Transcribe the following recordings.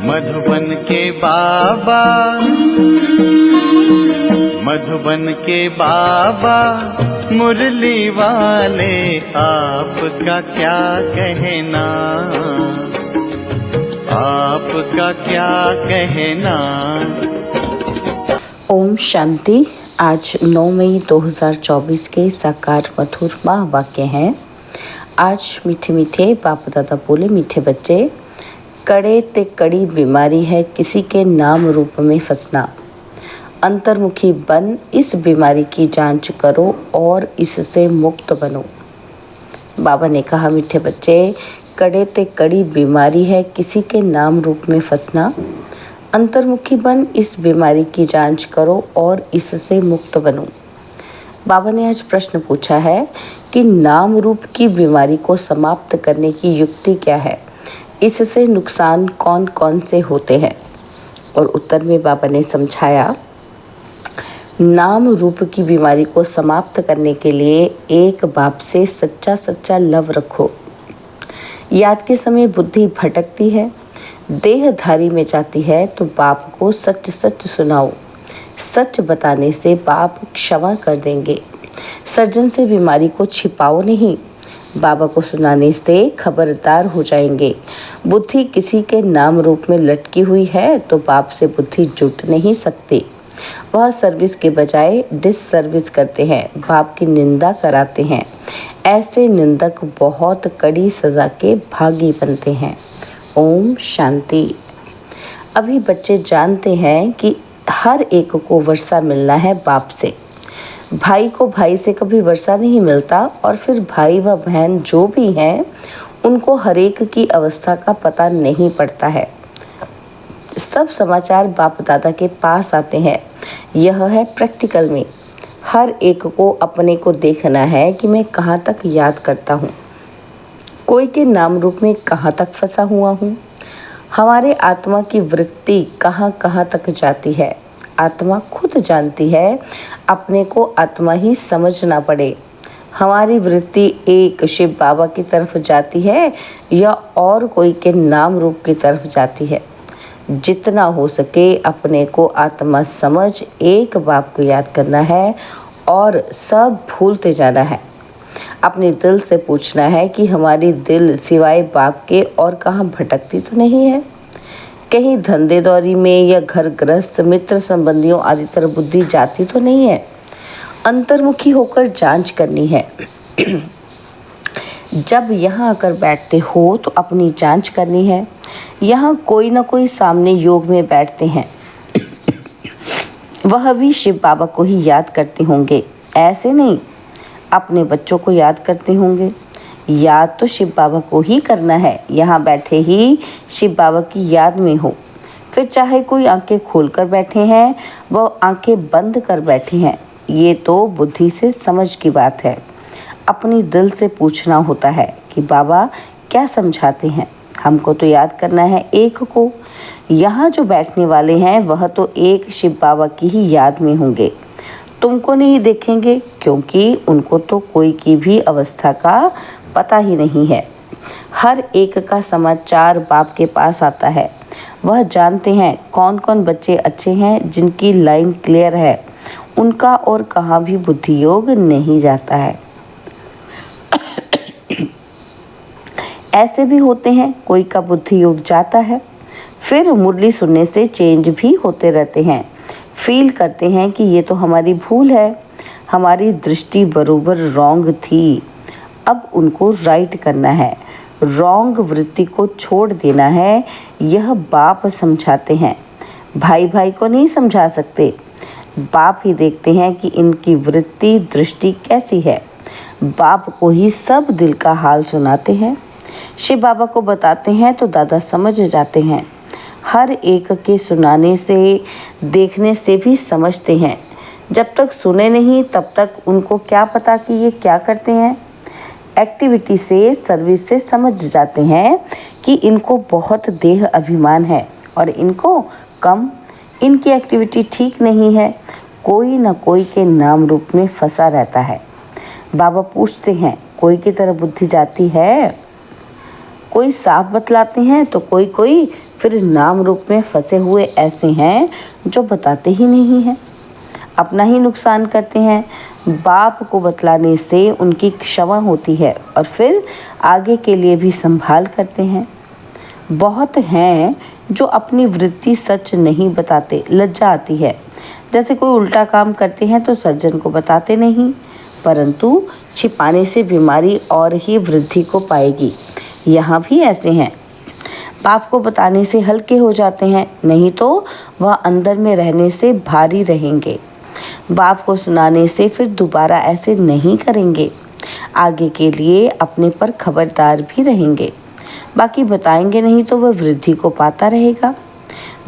मधुबन के बाबा, मधुबन के बाबा मुरली वाले, आपका क्या कहना, आपका क्या कहना। ओम शांति। आज 9 मई 2024 के साकार मधुर महावाक्य हैं। आज मीठे मीठे बाप दादा बोले, मीठे बच्चे, कड़े ते कड़ी बीमारी है किसी के नाम रूप में फंसना। अंतर्मुखी बन इस बीमारी की जांच करो और इससे मुक्त बनो। बाबा ने कहा, मीठे बच्चे, कड़े ते कड़ी बीमारी है किसी के नाम रूप में फंसना। अंतर्मुखी बन इस बीमारी की जांच करो और इससे मुक्त बनो। बाबा ने आज प्रश्न पूछा है कि नाम रूप की बीमारी को समाप्त करने की युक्ति क्या है, इससे नुकसान कौन कौन से होते हैं। और उत्तर में बाबा ने समझाया, नाम रूप की बीमारी को समाप्त करने के लिए एक बाप से सच्चा सच्चा लव रखो। याद के समय बुद्धि भटकती है, देहधारी में जाती है, तो बाप को सच सच सुनाओ। सच बताने से बाप क्षमा कर देंगे। सर्जन से बीमारी को छिपाओ नहीं, बाबा को सुनाने से खबरदार हो जाएंगे। बुद्धि किसी के नाम रूप में लटकी हुई है तो बाप से बुद्धि जुट नहीं सकती। वह सर्विस के बजाय डिससर्विस करते हैं, बाप की निंदा कराते हैं। ऐसे निंदक बहुत कड़ी सजा के भागी बनते हैं। ओम शांति। अभी बच्चे जानते हैं कि हर एक को वर्षा मिलना है बाप से। भाई को भाई से कभी वर्षा नहीं मिलता, और फिर भाई व बहन जो भी हैं उनको हर एक की अवस्था का पता नहीं पड़ता है। सब समाचार बाप दादा के पास आते हैं। यह है प्रैक्टिकल में। हर एक को अपने को देखना है कि मैं कहाँ तक याद करता हूँ, कोई के नाम रूप में कहाँ तक फंसा हुआ हूँ। हमारे आत्मा की वृत्ति कहाँ कहाँ तक जाती है, आत्मा खुद जानती है। अपने को आत्मा ही समझना पड़े। हमारी वृत्ति एक शिव बाबा की तरफ जाती है या और कोई के नाम रूप की तरफ जाती है। जितना हो सके अपने को आत्मा समझ एक बाप को याद करना है और सब भूलते जाना है। अपने दिल से पूछना है कि हमारी दिल सिवाय बाप के और कहाँ भटकती तो नहीं है। कहीं धंधे दौरी में या घर गृहस्थ मित्र संबंधियों आदि तरह बुद्धि जाती तो नहीं है। अंतर्मुखी होकर जांच करनी है। जब यहाँ आकर बैठते हो तो अपनी जांच करनी है। यहाँ कोई ना कोई सामने योग में बैठते हैं, वह भी शिव बाबा को ही याद करते होंगे। ऐसे नहीं अपने बच्चों को याद करते होंगे। याद तो शिव बाबा को ही करना है। यहाँ बैठे ही शिव बाबा की याद में हो। फिर चाहे कोई आंखें खोलकर बैठे हैं व आंखें बंद कर बैठे हैं, ये तो बुद्धि से समझ की बात है। अपनी दिल से पूछना होता है कि बाबा क्या समझाते हैं। हमको तो याद करना है एक को। यहाँ जो बैठने वाले हैं वह तो एक शिव बाबा की ही याद में होंगे। तुमको नहीं देखेंगे क्योंकि उनको तो कोई की भी अवस्था का पता ही नहीं है। हर एक का समाचार बाप के पास आता है। वह जानते हैं कौन कौन बच्चे अच्छे हैं, जिनकी लाइन क्लियर है, उनका और कहाँ भी बुद्धि योग नहीं जाता है। ऐसे भी होते हैं कोई का बुद्धि योग जाता है, फिर मुरली सुनने से चेंज भी होते रहते हैं। फील करते हैं कि ये तो हमारी भूल है, हमारी दृष्टि बरोबर रॉन्ग थी, अब उनको राइट करना है। रॉन्ग वृत्ति को छोड़ देना है। यह बाप समझाते हैं, भाई भाई को नहीं समझा सकते। बाप ही देखते हैं कि इनकी वृत्ति दृष्टि कैसी है। बाप को ही सब दिल का हाल सुनाते हैं। शिव बाबा को बताते हैं तो दादा समझ जाते हैं। हर एक के सुनाने से, देखने से भी समझते हैं। जब तक सुने नहीं तब तक उनको क्या पता कि ये क्या करते हैं। एक्टिविटी से, सर्विस से समझ जाते हैं कि इनको बहुत देह अभिमान है और इनको कम। इनकी एक्टिविटी ठीक नहीं है। कोई न कोई के नाम रूप में फंसा रहता है। बाबा पूछते हैं, कोई की तरह बुद्धि जाती है? कोई साफ बतलाते हैं तो कोई कोई फिर नाम रूप में फंसे हुए ऐसे हैं जो बताते ही नहीं हैं, अपना ही नुकसान करते हैं। बाप को बतलाने से उनकी क्षमा होती है और फिर आगे के लिए भी संभाल करते हैं। बहुत हैं जो अपनी वृत्ति सच नहीं बताते, लज्जा आती है। जैसे कोई उल्टा काम करते हैं तो सर्जन को बताते नहीं, परंतु छिपाने से बीमारी और ही वृद्धि को पाएगी। यहाँ भी ऐसे हैं, बाप को बताने से हल्के हो जाते हैं, नहीं तो वह अंदर में रहने से भारी रहेंगे। बाप को सुनाने से फिर दोबारा ऐसे नहीं करेंगे, आगे के लिए अपने पर खबरदार भी रहेंगे। बाकी बताएंगे नहीं तो वह वृद्धि को पाता रहेगा।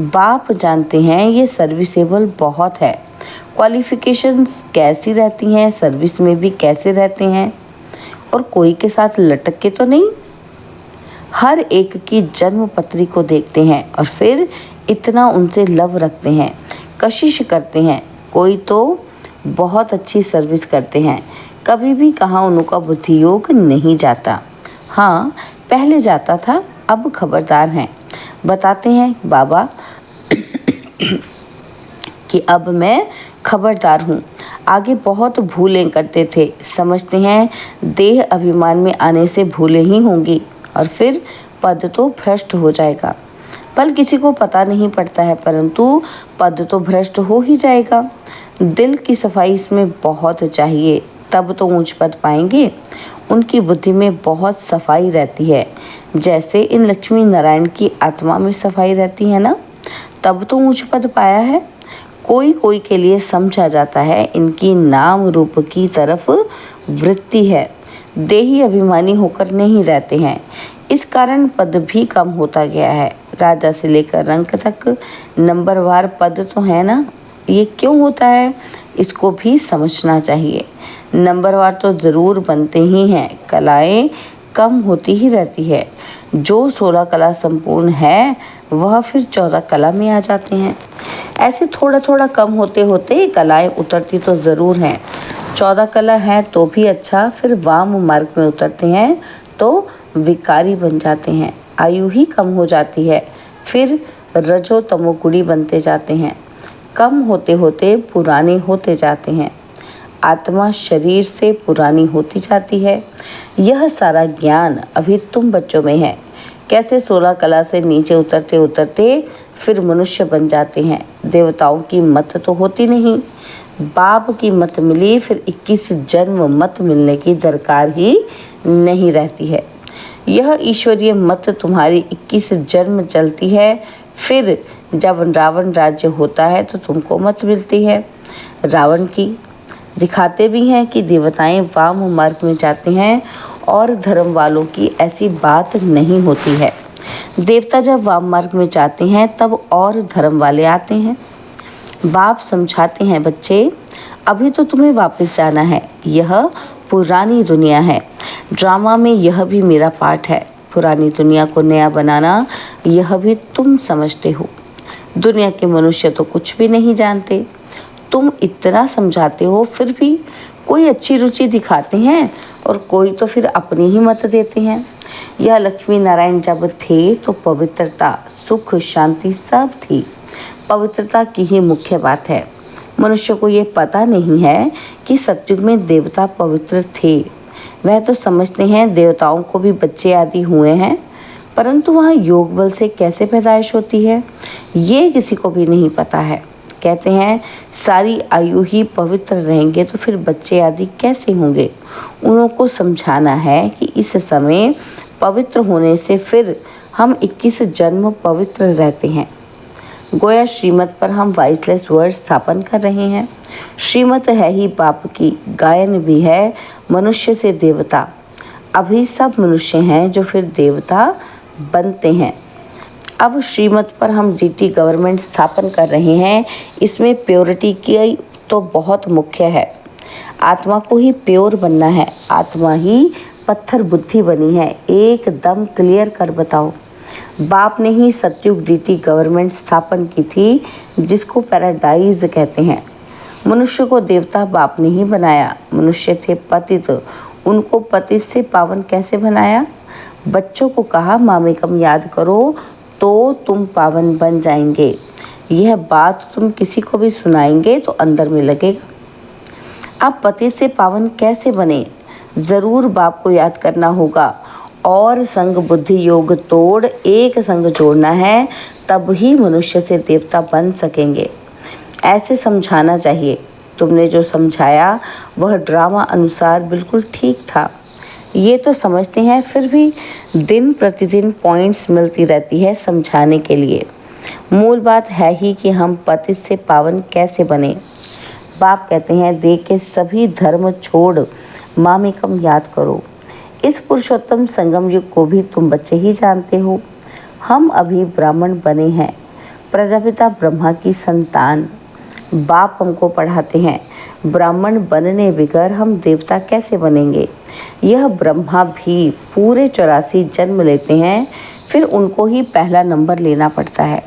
बाप जानते हैं ये सर्विसेबल बहुत है, क्वालिफिकेशंस कैसी रहती हैं, सर्विस में भी कैसे रहते हैं और कोई के साथ लटक के तो नहीं। हर एक की जन्म पत्री को देखते हैं और फिर इतना उनसे लव रखते हैं, कशिश करते हैं। कोई तो बहुत अच्छी सर्विस करते हैं, कभी भी कहाँ उनका बुद्धि योग नहीं जाता। हाँ, पहले जाता था, अब खबरदार हैं। बताते हैं बाबा कि अब मैं खबरदार हूँ, आगे बहुत भूलें करते थे। समझते हैं देह अभिमान में आने से भूलें ही होंगी और फिर पद तो भ्रष्ट हो जाएगा। पल किसी को पता नहीं पड़ता है, परंतु पद तो भ्रष्ट हो ही जाएगा। दिल की सफाई इसमें बहुत चाहिए, तब तो ऊंच पद पाएंगे। उनकी बुद्धि में बहुत सफाई रहती है, जैसे इन लक्ष्मी नारायण की आत्मा में सफाई रहती है ना, तब तो ऊंच पद पाया है। कोई कोई के लिए समझा जाता है इनकी नाम रूप की तरफ वृत्ति है, देही अभिमानी होकर नहीं रहते हैं। इस कारण पद भी कम होता गया है। राजा से लेकर रंक तक नंबरवार पद तो है ना, ये क्यों होता है इसको भी समझना चाहिए। नंबरवार तो ज़रूर बनते ही हैं, कलाएं कम होती ही रहती है। जो 16 कला संपूर्ण है वह फिर 14 कला में आ जाते हैं। ऐसे थोड़ा थोड़ा कम होते होते कलाएं उतरती तो ज़रूर हैं। 14 कला हैं तो भी अच्छा, फिर वाम मार्ग में उतरते हैं तो विकारी बन जाते हैं। आयु ही कम हो जाती है, फिर रजो तमोगुणी बनते जाते हैं। कम होते होते पुराने होते जाते हैं। आत्मा शरीर से पुरानी होती जाती है। यह सारा ज्ञान अभी तुम बच्चों में है। कैसे 16 कला से नीचे उतरते उतरते फिर मनुष्य बन जाते हैं। देवताओं की मत तो होती नहीं, बाप की मत मिली, फिर 21 जन्म मत मिलने की दरकार ही नहीं रहती है। यह ईश्वरीय मत तुम्हारी 21 जन्म चलती है, फिर जब रावण राज्य होता है तो तुमको मत मिलती है रावण की। दिखाते भी हैं कि देवताएं वाम मार्ग में जाते हैं और धर्म वालों की ऐसी बात नहीं होती है। देवता जब वाम मार्ग में जाते हैं तब और धर्म वाले आते हैं। बाप समझाते हैं, बच्चे अभी तो तुम्हें वापस जाना है, यह पुरानी दुनिया है। ड्रामा में यह भी मेरा पार्ट है। पुरानी दुनिया को नया बनाना यह भी तुम समझते हो। दुनिया के मनुष्य तो कुछ भी नहीं जानते। तुम इतना समझाते हो, फिर भी कोई अच्छी रुचि दिखाते हैं और कोई तो फिर अपनी ही मत देते हैं। यह लक्ष्मी नारायण जब थे तो पवित्रता, सुख, शांति सब थी। पवित्रता की ही मुख्य बात है। मनुष्य को ये पता नहीं है कि सतयुग में देवता पवित्र थे। वह तो समझते हैं देवताओं को भी बच्चे आदि हुए हैं, परंतु वहाँ योग बल से कैसे पैदाइश होती है ये किसी को भी नहीं पता है। कहते हैं सारी आयु ही पवित्र रहेंगे तो फिर बच्चे आदि कैसे होंगे। उनको समझाना है कि इस समय पवित्र होने से फिर हम 21 जन्म पवित्र रहते हैं। गोया श्रीमत पर हम वाइसलेस वर्ड स्थापन कर रहे हैं। श्रीमत है ही बाप की, गायन भी है मनुष्य से देवता। अभी सब मनुष्य हैं जो फिर देवता बनते हैं। अब श्रीमत पर हम डीटी गवर्नमेंट स्थापन कर रहे हैं। इसमें प्योरिटी की तो बहुत मुख्य है। आत्मा को ही प्योर बनना है। आत्मा ही पत्थर बुद्धि बनी है। एकदम क्लियर कर बताओ। बाप ने ही सतयुग डीटी गवर्नमेंट स्थापन की थी, जिसको पैराडाइज कहते हैं। मनुष्य को देवता बाप ने ही बनाया। मनुष्य थे पतित, उनको पतित से पावन कैसे बनाया। बच्चों को कहा मामेकम याद करो तो तुम पावन बन जाएंगे। यह बात तुम किसी को भी सुनाएंगे तो अंदर में लगेगा। अब पति से पावन कैसे बने? ज़रूर बाप को याद करना होगा और संग बुद्धि योग तोड़ एक संग जोड़ना है, तब ही मनुष्य से देवता बन सकेंगे। ऐसे समझाना चाहिए। तुमने जो समझाया वह ड्रामा अनुसार बिल्कुल ठीक था। ये तो समझते हैं, फिर भी दिन प्रतिदिन पॉइंट्स मिलती रहती है समझाने के लिए। मूल बात है ही कि हम पति से पावन कैसे बने। बाप कहते हैं देख के सभी धर्म छोड़ मामेकम याद करो। इस पुरुषोत्तम संगम युग को भी तुम बच्चे ही जानते हो। हम अभी ब्राह्मण बने हैं, प्रजापिता ब्रह्मा की संतान। बाप हमको पढ़ाते हैं ब्राह्मण बनने बगैर हम देवता कैसे बनेंगे। यह ब्रह्मा भी पूरे 84 जन्म लेते हैं, फिर उनको ही पहला नंबर लेना पड़ता है।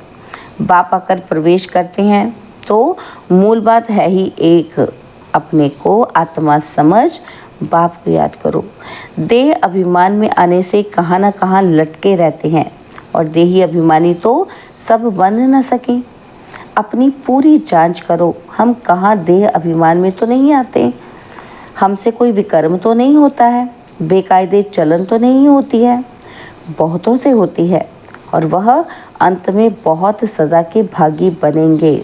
बाप आकर प्रवेश करते हैं तो मूल बात है ही एक, अपने को आत्मा समझ बाप को याद करो। देह अभिमान में आने से कहाँ ना कहाँ लटके रहते हैं और देही अभिमानी तो सब बन न सके। अपनी पूरी जांच करो, हम कहाँ देह अभिमान में तो नहीं आते। हमसे कोई विकर्म तो नहीं होता है, बेकायदे चलन तो नहीं होती है। बहुतों से होती है और वह अंत में बहुत सज़ा के भागी बनेंगे।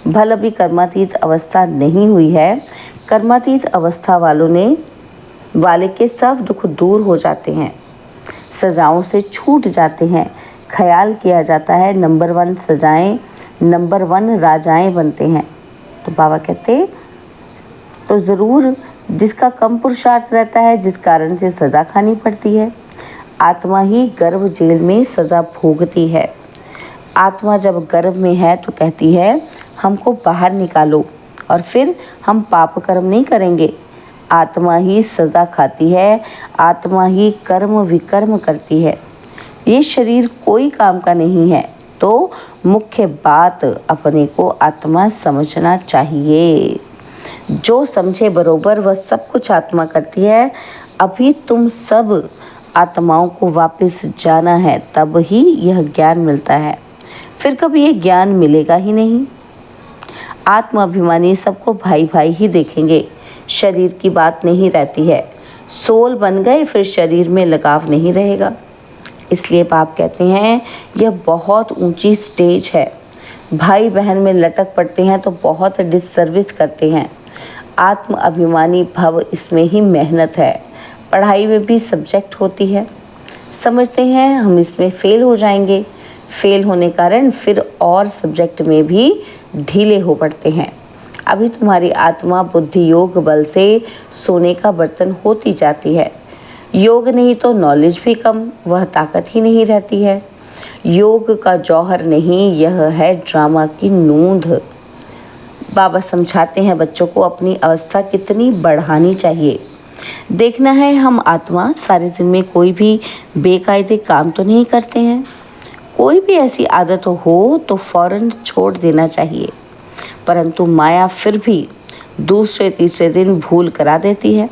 भल अभी कर्मातीत अवस्था नहीं हुई है। कर्मातीत अवस्था वाले के सब दुख दूर हो जाते हैं, सजाओं से छूट जाते हैं। ख्याल किया जाता है नंबर 1 सजाएं, नंबर 1 राजाएं बनते हैं। तो बाबा कहते तो ज़रूर जिसका कम पुरुषार्थ रहता है, जिस कारण से सज़ा खानी पड़ती है। आत्मा ही गर्भ जेल में सज़ा भोगती है। आत्मा जब गर्भ में है तो कहती है हमको बाहर निकालो, और फिर हम पाप कर्म नहीं करेंगे। आत्मा ही सज़ा खाती है, आत्मा ही कर्म विकर्म करती है। ये शरीर कोई काम का नहीं है, तो मुख्य बात अपने को आत्मा समझना चाहिए। जो समझे बरोबर वह सब कुछ आत्मा करती है। अभी तुम सब आत्माओं को वापस जाना है, तब ही यह ज्ञान मिलता है, फिर कभी ये ज्ञान मिलेगा ही नहीं। आत्म अभिमानी सबको भाई भाई ही देखेंगे, शरीर की बात नहीं रहती है। सोल बन गए फिर शरीर में लगाव नहीं रहेगा। इसलिए बाप कहते हैं यह बहुत ऊंची स्टेज है। भाई बहन में लटक पड़ते हैं तो बहुत डिससर्विस करते हैं। आत्म अभिमानी भव, इसमें ही मेहनत है। पढ़ाई में भी सब्जेक्ट होती है, समझते हैं हम इसमें फेल हो जाएंगे, फेल होने कारण फिर और सब्जेक्ट में भी ढीले हो पड़ते हैं। अभी तुम्हारी आत्मा बुद्धि योग बल से सोने का बर्तन होती जाती है। योग नहीं तो नॉलेज भी कम, वह ताकत ही नहीं रहती है। योग का जौहर नहीं, यह है ड्रामा की नूंद। बाबा समझाते हैं बच्चों को अपनी अवस्था कितनी बढ़ानी चाहिए। देखना है हम आत्मा सारे दिन में कोई भी बेकायदे काम तो नहीं करते हैं। कोई भी ऐसी आदत हो तो फौरन छोड़ देना चाहिए, परंतु माया फिर भी दूसरे तीसरे दिन भूल करा देती है।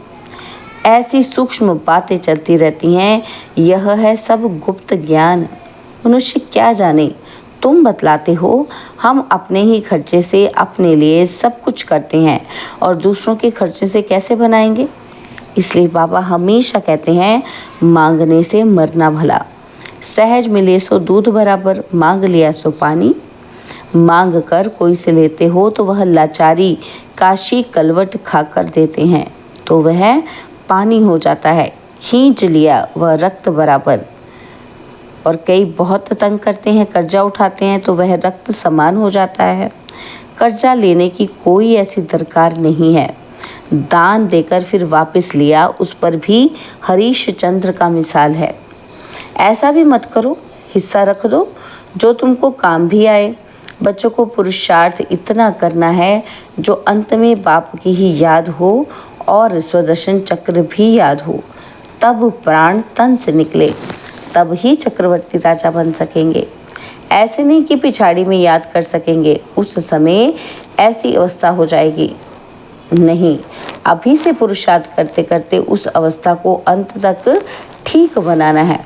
ऐसी सूक्ष्म बातें चलती रहती हैं। यह है सब गुप्त ज्ञान, मनुष्य क्या जाने। तुम बतलाते हो, हम अपने ही खर्चे से अपने लिए सब कुछ करते हैं और दूसरों के खर्चे से कैसे बनाएंगे। इसलिए बाबा हमेशा कहते हैं मांगने से मरना भला। सहज मिले सो दूध बराबर, मांग लिया सो पानी। मांग कर कोई से लेते हो तो वह लाचारी काशी कलवट खाकर देते हैं तो वह पानी हो जाता है। खींच लिया वह रक्त बराबर। और कई बहुत तंग करते हैं, कर्जा उठाते हैं तो वह रक्त समान हो जाता है। कर्जा लेने की कोई ऐसी दरकार नहीं है। दान देकर फिर वापस लिया, उस पर भी हरीश चंद्र का मिसाल है। ऐसा भी मत करो, हिस्सा रख दो जो तुमको काम भी आए। बच्चों को पुरुषार्थ इतना करना है जो अंत में बाप की ही याद हो और स्वदर्शन चक्र भी याद हो, तब प्राण तन से निकले, तब ही चक्रवर्ती राजा बन सकेंगे। ऐसे नहीं कि पिछाड़ी में याद कर सकेंगे, उस समय ऐसी अवस्था हो जाएगी। नहीं, अभी से पुरुषार्थ करते करते उस अवस्था को अंत तक ठीक बनाना है।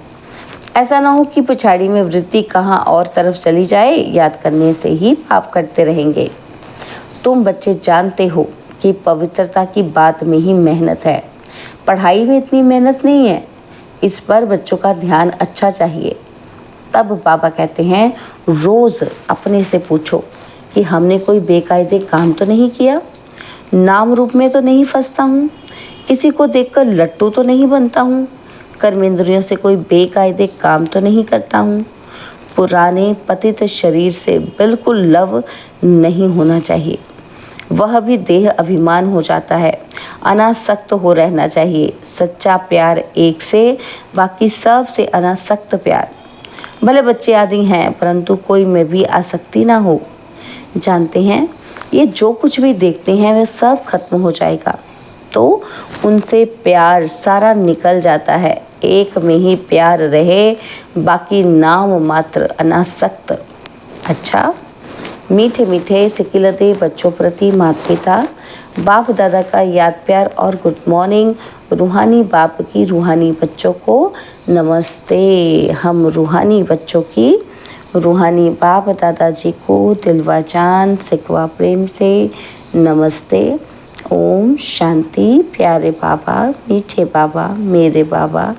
ऐसा ना हो कि पिछाड़ी में वृत्ति कहाँ और तरफ चली जाए, याद करने से ही पाप करते रहेंगे। तुम बच्चे जानते हो कि पवित्रता की बात में ही मेहनत है, पढ़ाई में इतनी मेहनत नहीं है। इस पर बच्चों का ध्यान अच्छा चाहिए। तब बाबा कहते हैं, रोज़ अपने से पूछो कि हमने कोई बेकायदे काम तो नहीं किया, नाम रूप में तो नहीं फंसता हूँ, किसी को देखकर लट्टू तो नहीं बनता हूँ, कर्मेंद्रियों से कोई बेकायदे काम तो नहीं करता हूँ, पुराने पतित शरीर से बिल्कुल लव नहीं होना चाहिए। वह भी देह अभिमान हो जाता है। अनासक्त हो रहना चाहिए। सच्चा प्यार एक से, बाकी सब से अनासक्त प्यार। भले बच्चे आदि हैं, परंतु कोई में भी आसक्ति ना हो। जानते हैं, ये जो कुछ भी देखते हैं वह सब खत्म हो जाएगा, तो उनसे प्यार सारा निकल जाता है। एक में ही प्यार रहे, बाकी नाम मात्र अनासक्त। अच्छा, मीठे मीठे सिकिलते बच्चों प्रति माता पिता बाप दादा का याद प्यार और गुड मॉर्निंग। रूहानी बाप की रूहानी बच्चों को नमस्ते। हम रूहानी बच्चों की रूहानी बाप दादाजी को दिलवा जान सिकवा प्रेम से नमस्ते। ओम शांति। प्यारे बाबा, मीठे बाबा, मेरे बाबा,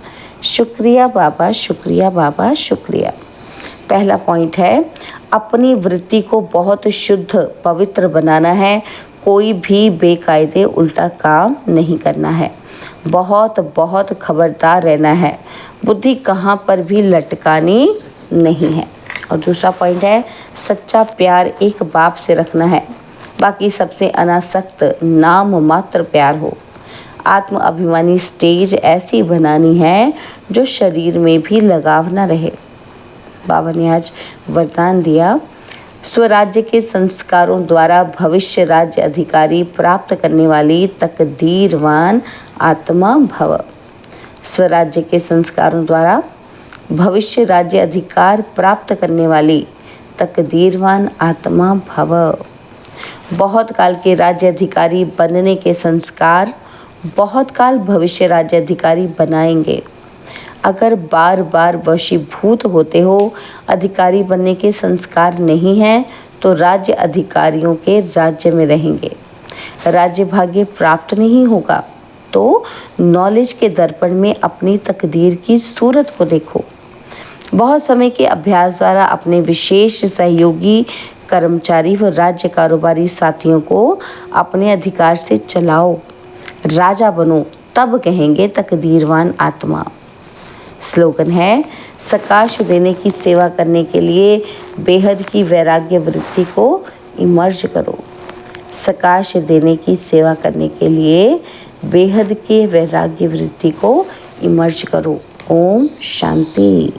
शुक्रिया बाबा, शुक्रिया बाबा, शुक्रिया। पहला पॉइंट है, अपनी वृत्ति को बहुत शुद्ध पवित्र बनाना है। कोई भी बेकायदे उल्टा काम नहीं करना है। बहुत बहुत खबरदार रहना है। बुद्धि कहाँ पर भी लटकानी नहीं है। और दूसरा पॉइंट है, सच्चा प्यार एक बाप से रखना है, बाकी सबसे अनासक्त नाम मात्र प्यार हो। आत्म अभिमानी स्टेज ऐसी बनानी है जो शरीर में भी लगाव न रहे। बाबा ने आज वरदान दिया, स्वराज्य के संस्कारों द्वारा भविष्य राज्य अधिकारी प्राप्त करने वाली तकदीरवान आत्मा भव। स्वराज्य के संस्कारों द्वारा भविष्य राज्य अधिकार प्राप्त करने वाली तकदीरवान आत्मा भव। बहुत काल के राज्य अधिकारी बनने के संस्कार बहुत काल भविष्य राज्य अधिकारी बनाएंगे। अगर बार बार वशीभूत होते हो, अधिकारी बनने के संस्कार नहीं हैं, तो राज्य अधिकारियों के राज्य में रहेंगे। राज्य भाग्य प्राप्त नहीं होगा, तो नॉलेज के दर्पण में अपनी तकदीर की सूरत को देखो। बहुत समय के अभ्यास द्वारा अपने विशेष सहयोगी कर्मचारी व राज्य कारोबारी साथियों को अपने अधिकार से चलाओ। राजा बनो, तब कहेंगे तकदीरवान आत्मा। स्लोगन है, सकाश देने की सेवा करने के लिए बेहद की वैराग्य वृत्ति को इमर्ज करो। सकाश देने की सेवा करने के लिए बेहद के वैराग्य वृत्ति को इमर्ज करो। ओम शांति।